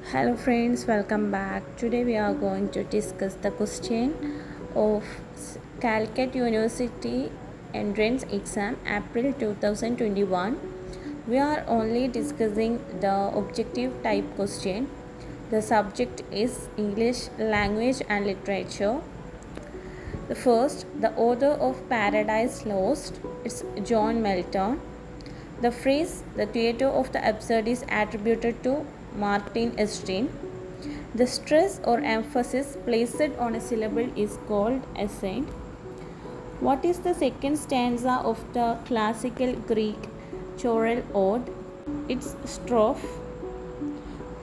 Hello friends, welcome back. Today we are going to discuss the question of Calcutta University entrance exam April 2021. We are only discussing the objective type question. The subject is English language and literature. The first, the author of Paradise Lost, it's John Milton. The phrase, the theatre of the absurd, is attributed to Martin Estienne. The stress or emphasis placed on a syllable is called accent. What is the second stanza of the classical Greek choral ode? It's strophe.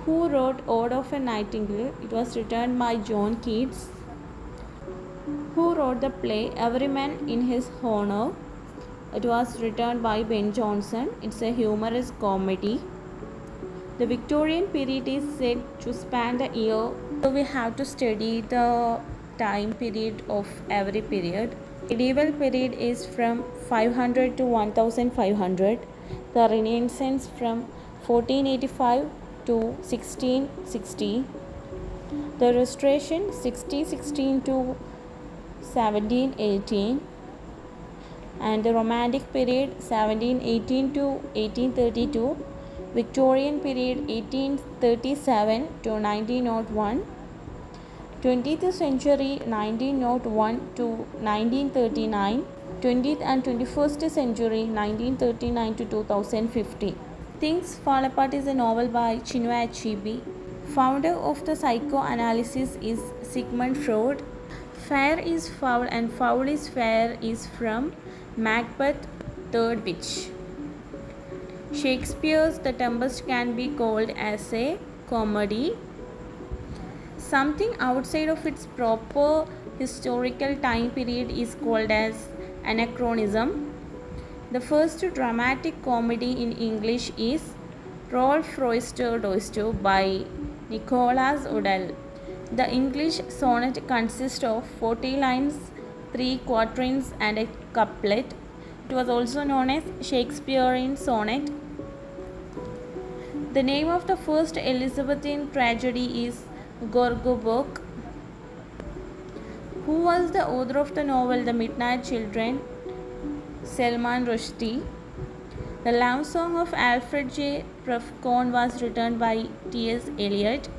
Who wrote Ode of a Nightingale? It was written by John Keats. Who wrote the play Every Man in His Honor? It was written by Ben Jonson. It's a humorous comedy. The Victorian period is said to span the year, so we have to study the time period of every period. Medieval period is from 500 to 1500. The Renaissance from 1485 to 1660. The Restoration 1616 to 1718. And the Romantic period 1718 to 1832. Victorian period 1837 to 1901. 20th century 1901 to 1939. 20th and 21st century 1939 to 2050. Things Fall Apart is a novel by Chinua Achebe. Founder of the psychoanalysis is Sigmund Freud. Fair is foul and foul is fair is from Macbeth, Third Witch. Shakespeare's The Tempest can be called as a comedy. Something outside of its proper historical time period is called as anachronism. The first dramatic comedy in English is Rolf Royster Doisto by Nicholas Udall. The English sonnet consists of 40 lines, 3 quatrains, and a couplet. It was also known as Shakespearean sonnet. The name of the first Elizabethan tragedy is Gorgobok. Who was the author of the novel The Midnight Children? Salman Rushdie. The love song of Alfred J. Ruffcon was written by T.S. Eliot.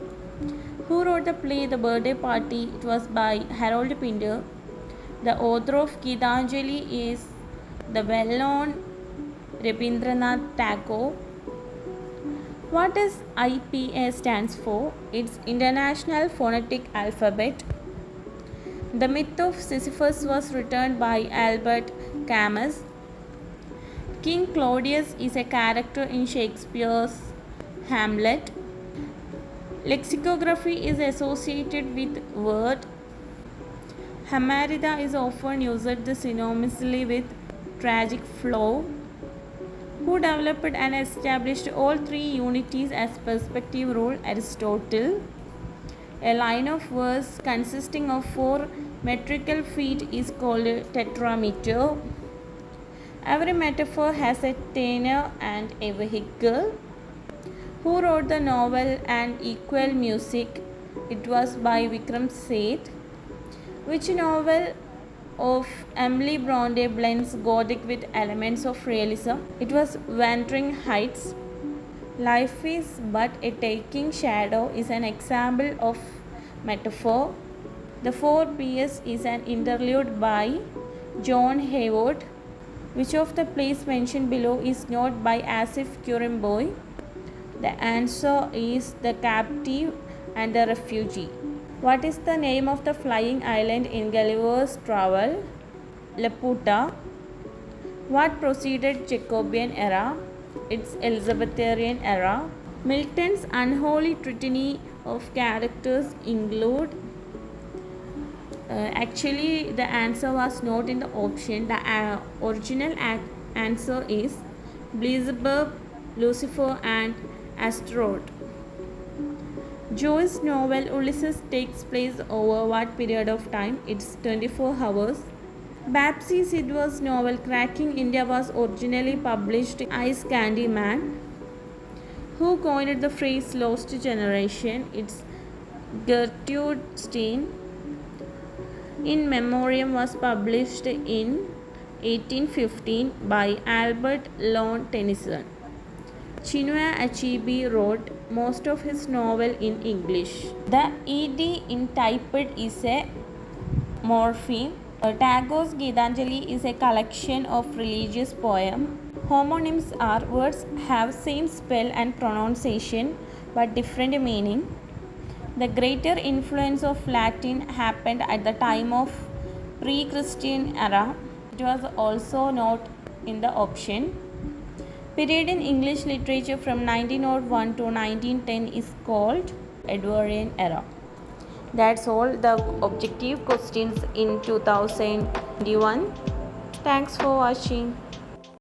Who wrote the play The Birthday Party? It was by Harold Pinter. The author of Gitanjali is the well-known Rabindranath Tagore. What does IPA stands for? It's International Phonetic Alphabet. The Myth of Sisyphus was written by Albert Camus. King Claudius is a character in Shakespeare's Hamlet. Lexicography is associated with word. Hamarida is often used synonymously with tragic flow. Who developed and established all three unities as perspective rule? Aristotle. A line of verse consisting of 4 metrical feet is called a tetrameter. Every metaphor has a tenor and a vehicle. Who wrote the novel And Equal Music? It was by Vikram Seth. Which novel of Emily Bronte blends Gothic with elements of realism? It was Wuthering Heights. Life is but a taking shadow is an example of metaphor. The 4 Ps is an interlude by John Hayward. Which of the plays mentioned below is not by Asif Kurimboy? The answer is The Captive and the Refugee. What is the name of the flying island in Gulliver's Travel? Laputa. What preceded Jacobean era? It's Elizabethan era. Milton's unholy trinity of characters include. Actually, the answer was not in the option. The original answer is Beelzebub, Lucifer, and Astaroth. Joyce's novel Ulysses takes place over what period of time? It's 24 hours. Babsy Sidhu's novel Cracking India was originally published in Ice Candy Man. Who coined the phrase lost generation? It's Gertrude Stein. In Memoriam was published in 1815 by Albert Lone Tennyson. Chinua Achebe wrote most of his novel in English. The ed in typed is a morpheme. Tagore's Gitanjali is a collection of religious poems. Homonyms are words have same spell and pronunciation but different meaning. The greater influence of Latin happened at the time of pre-Christian era. It was also not in the option. Period in English literature from 1901 to 1910 is called Edwardian era. That's all the objective questions in 2021. Thanks for watching.